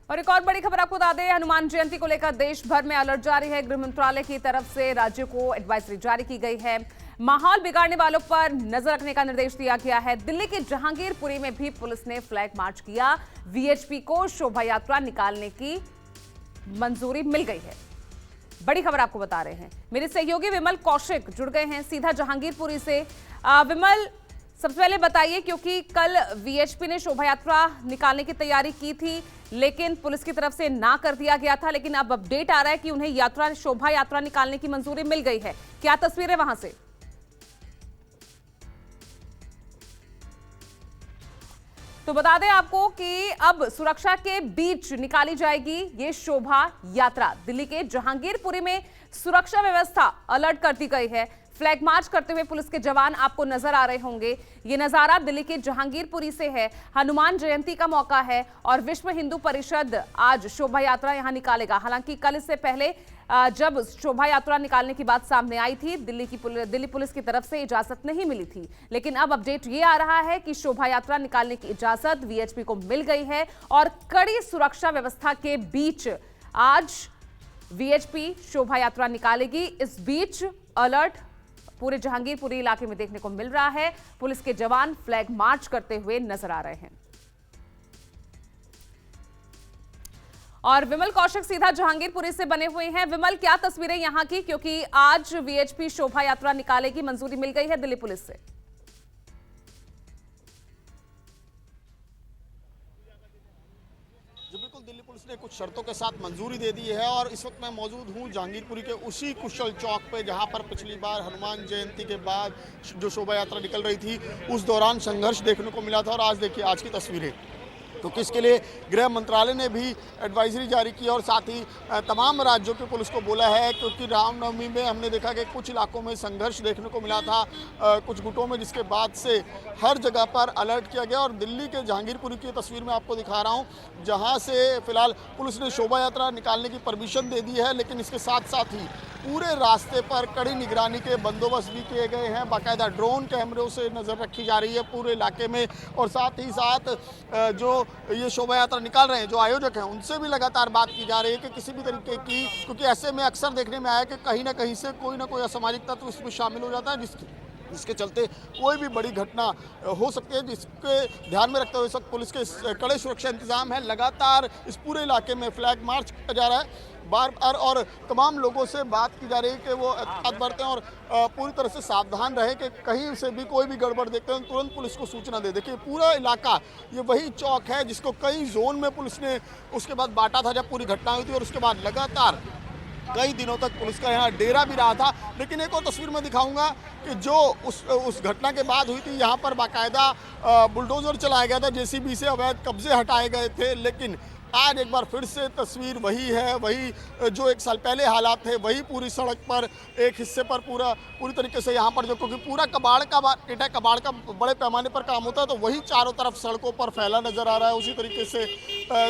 और एक और बड़ी खबर आपको बता दें, हनुमान जयंती को लेकर देश भर में अलर्ट जारी है। गृह मंत्रालय की तरफ से राज्यों को एडवाइजरी जारी की गई है। माहौल बिगाड़ने वालों पर नजर रखने का निर्देश दिया गया है। दिल्ली के जहांगीरपुरी में भी पुलिस ने फ्लैग मार्च किया। वीएचपी को शोभा यात्रा निकालने की मंजूरी मिल गई है। बड़ी खबर आपको बता रहे हैं, मेरे सहयोगी विमल कौशिक जुड़ गए हैं सीधा जहांगीरपुरी से। विमल, सबसे पहले बताइए, क्योंकि कल वीएचपी ने शोभा यात्रा निकालने की तैयारी की थी, लेकिन पुलिस की तरफ से ना कर दिया गया था, लेकिन अब अपडेट आ रहा है कि उन्हें शोभा यात्रा निकालने की मंजूरी मिल गई है। क्या तस्वीर है वहां से? तो बता दें आपको कि अब सुरक्षा के बीच निकाली जाएगी ये शोभा यात्रा। दिल्ली के जहांगीरपुरी में सुरक्षा व्यवस्था अलर्ट कर दी गई है। फ्लैग मार्च करते हुए पुलिस के जवान आपको नजर आ रहे होंगे। ये नजारा दिल्ली के जहांगीरपुरी से है। हनुमान जयंती का मौका है और विश्व हिंदू परिषद आज शोभा यात्रा यहां निकालेगा। हालांकि कल इससे पहले जब शोभा यात्रा निकालने की बात सामने आई थी, दिल्ली पुलिस की तरफ से इजाजत नहीं मिली थी, लेकिन अब अपडेट ये आ रहा है कि शोभा यात्रा निकालने की इजाजत वीएचपी को मिल गई है और कड़ी सुरक्षा व्यवस्था के बीच आज वीएचपी शोभा यात्रा निकालेगी। इस बीच अलर्ट पूरे जहांगीरपुरी इलाके में देखने को मिल रहा है। पुलिस के जवान फ्लैग मार्च करते हुए नजर आ रहे हैं। और विमल कौशिक सीधा जहांगीरपुरी से बने हुए हैं। विमल, क्या तस्वीरें यहां की, क्योंकि आज वीएचपी शोभा यात्रा निकालेगी, मंजूरी मिल गई है दिल्ली पुलिस से। बिल्कुल, दिल्ली पुलिस ने कुछ शर्तों के साथ मंजूरी दे दी है और इस वक्त मैं मौजूद हूँ जहांगीरपुरी के उसी कुशल चौक पे जहाँ पर पिछली बार हनुमान जयंती के बाद जो शोभा यात्रा निकल रही थी उस दौरान संघर्ष देखने को मिला था। और आज देखिए आज की तस्वीरें, क्योंकि इसके लिए गृह मंत्रालय ने भी एडवाइजरी जारी की और साथ ही तमाम राज्यों की पुलिस को बोला है, क्योंकि रामनवमी में हमने देखा कि कुछ इलाकों में संघर्ष देखने को मिला था कुछ गुटों में, जिसके बाद से हर जगह पर अलर्ट किया गया। और दिल्ली के जहांगीरपुरी की तस्वीर मैं आपको दिखा रहा हूँ, जहाँ से फिलहाल पुलिस ने शोभा यात्रा निकालने की परमिशन दे दी है, लेकिन इसके साथ साथ ही पूरे रास्ते पर कड़ी निगरानी के बंदोबस्त भी किए गए हैं। बाकायदा ड्रोन कैमरों से नज़र रखी जा रही है पूरे इलाके में। और साथ ही साथ जो ये शोभा यात्रा निकाल रहे हैं जो आयोजक हैं, उनसे भी लगातार बात की जा रही है कि किसी भी तरीके की, क्योंकि ऐसे में अक्सर देखने में आया कि कहीं ना कहीं से कोई ना कोई असामाजिक तत्व इसमें शामिल हो जाता है, जिसके चलते कोई भी बड़ी घटना हो सकती है, जिसके ध्यान में रखते हुए इस वक्त पुलिस के कड़े सुरक्षा इंतजाम है। लगातार इस पूरे इलाके में फ्लैग मार्च किया जा रहा है बार बार, और तमाम लोगों से बात की जा रही है कि वो एहतियात बरतें और पूरी तरह से सावधान रहे कि कहीं से भी कोई भी गड़बड़ देखते हैं तुरंत पुलिस को सूचना दे। देखिए पूरा इलाका ये वही चौक है जिसको कई जोन में पुलिस ने उसके बाद बांटा था जब पूरी घटना हुई थी, और उसके बाद लगातार कई दिनों तक पुलिस का यहाँ डेरा भी रहा था। लेकिन एक और तस्वीर में दिखाऊंगा कि जो उस घटना के बाद हुई थी, यहाँ पर बाकायदा बुलडोजर चलाया गया था, जेसीबी से अवैध कब्जे हटाए गए थे। लेकिन आज एक बार फिर से तस्वीर वही है, वही जो एक साल पहले हालात थे, वही पूरी सड़क पर एक हिस्से पर पूरी तरीके से यहाँ पर जो, क्योंकि पूरा कबाड़ का मार्केट है, कबाड़ का बड़े पैमाने पर काम होता है, तो वही चारों तरफ सड़कों पर फैला नजर आ रहा है उसी तरीके से।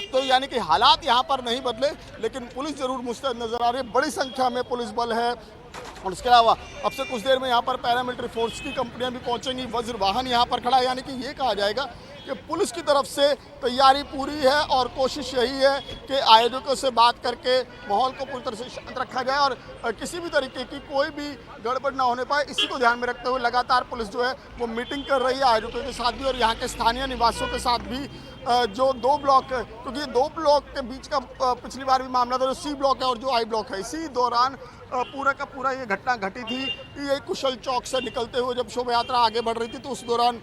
तो यानी कि हालात यहाँ पर नहीं बदले, लेकिन पुलिस जरूर मुस्तैद नजर आ रही है। बड़ी संख्या में पुलिस बल है और इसके अलावा अब से कुछ देर में यहाँ पर पैरामिलिट्री फोर्स की कंपनियां भी पहुंचेंगी। वज्र वाहन यहाँ पर खड़ा है, यानी कि ये कहा जाएगा कि पुलिस की तरफ से तैयारी पूरी है और कोशिश यही है कि आयोजकों से बात करके माहौल को पूरी तरह से शांत रखा जाए और किसी भी तरीके की कोई भी गड़बड़ ना होने पाए। इसी को ध्यान में रखते हुए लगातार पुलिस जो है वो मीटिंग कर रही है आयोजकों के साथ भी और यहाँ के स्थानीय निवासियों के साथ भी। जो दो ब्लॉक, क्योंकि दो ब्लॉक के बीच का पिछली बार भी मामला था, जो सी ब्लॉक है और जो आई ब्लॉक है, इसी दौरान पूरा का पूरा ये घटना घटी थी। ये कुशल चौक से निकलते हुए जब शोभा यात्रा आगे बढ़ रही थी तो उस दौरान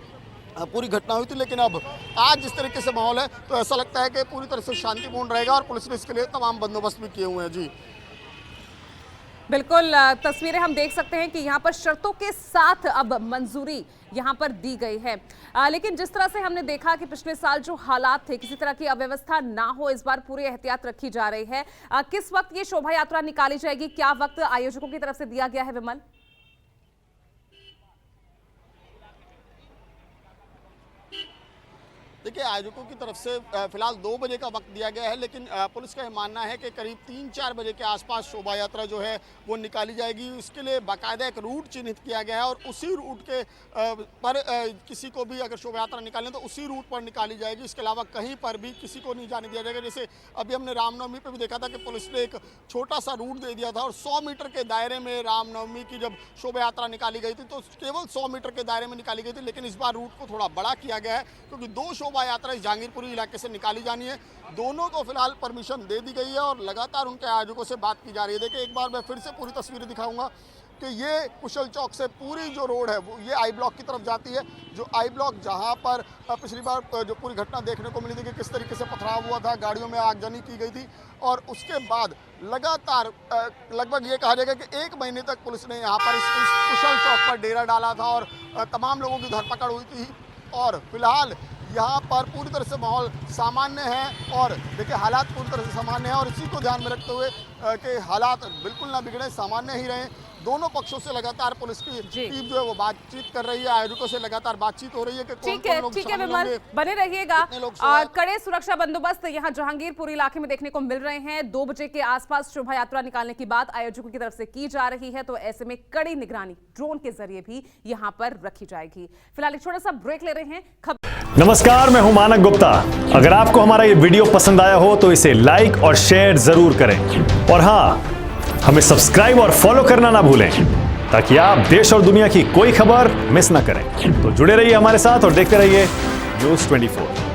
पूरी घटना हुई थी। लेकिन अब आज जिस तरीके से माहौल है तो ऐसा लगता है कि पूरी तरह से शांतिपूर्ण रहेगा और पुलिस ने इसके लिए तमाम बंदोबस्त भी किए हुए हैं। जी बिल्कुल, तस्वीरें हम देख सकते हैं कि यहाँ पर शर्तों के साथ अब मंजूरी यहाँ पर दी गई है। लेकिन जिस तरह से हमने देखा कि पिछले साल जो हालात थे, किसी तरह की अव्यवस्था ना हो, इस बार पूरी एहतियात रखी जा रही है। किस वक्त ये शोभा यात्रा निकाली जाएगी, क्या वक्त आयोजकों की तरफ से दिया गया है विमल? देखिए, आयोजकों की तरफ से फिलहाल 2 बजे का वक्त दिया गया है, लेकिन पुलिस का यह मानना है कि करीब 3-4 बजे के आसपास शोभा यात्रा जो है वो निकाली जाएगी। उसके लिए बाकायदा एक रूट चिन्हित किया गया है और उसी रूट के पर किसी को भी अगर शोभा यात्रा निकालें तो उसी रूट पर निकाली जाएगी। इसके अलावा कहीं पर भी किसी को नहीं जाने दिया जाएगा। जैसे अभी हमने रामनवमी पर भी देखा था कि पुलिस ने एक छोटा सा रूट दे दिया था और 100 मीटर के दायरे में रामनवमी की जब शोभा यात्रा निकाली गई थी तो केवल 100 मीटर के दायरे में निकाली गई थी, लेकिन इस बार रूट को थोड़ा बड़ा किया गया है क्योंकि 2 शोभा यात्रा इस जहांगीरपुरी इलाके से निकाली जानी है। दोनों को फिलहाल परमिशन दे दी गई है और लगातार उनके आयोजकों से बात की जा रही है। देखिए, एक बार मैं फिर से पूरी तस्वीरें दिखाऊंगा कि ये कुशल चौक से पूरी जो रोड है वो ये आई ब्लॉक की तरफ जाती है। जो आई ब्लॉक जहां पर पिछली बार जो पूरी घटना देखने को मिली थी कि किस तरीके से पथराव हुआ था, गाड़ियों में आगजनी की गई थी और उसके बाद लगातार लगभग ये कहा जाएगा कि 1 महीने तक पुलिस ने यहाँ पर इस कुशल चौक पर डेरा डाला था और तमाम लोगों की धरपकड़ हुई थी और फिलहाल यहाँ पर पूरी तरह से माहौल सामान्य है और देखिए हालात पूरी तरह से सामान्य है और इसी को ध्यान में रखते हुए कि हालात बिल्कुल ना बिगड़े, सामान्य ही रहें। दोनों पक्षों से लगातार पुलिस की टीम जो है वो बातचीत कर रही है, आयोजकों से लगातार बातचीत हो रही है कि कौन-कौन लोग ठीक है विमल, बने रहिएगा। कड़े सुरक्षा बंदोबस्त यहाँ जहांगीरपुर इलाके में देखने को मिल रहे हैं। 2 बजे के आसपास शोभा यात्रा निकालने की बात आयोजकों की तरफ से की जा रही है, तो ऐसे में कड़ी निगरानी ड्रोन के जरिए भी यहाँ पर रखी जाएगी। फिलहाल एक छोटा सा ब्रेक ले रहे हैं। नमस्कार, मैं हूं मानक गुप्ता। अगर आपको हमारा ये वीडियो पसंद आया हो तो इसे लाइक और शेयर जरूर करें और हाँ, हमें सब्सक्राइब और फॉलो करना ना भूलें ताकि आप देश और दुनिया की कोई खबर मिस ना करें। तो जुड़े रहिए हमारे साथ और देखते रहिए न्यूज़ 24।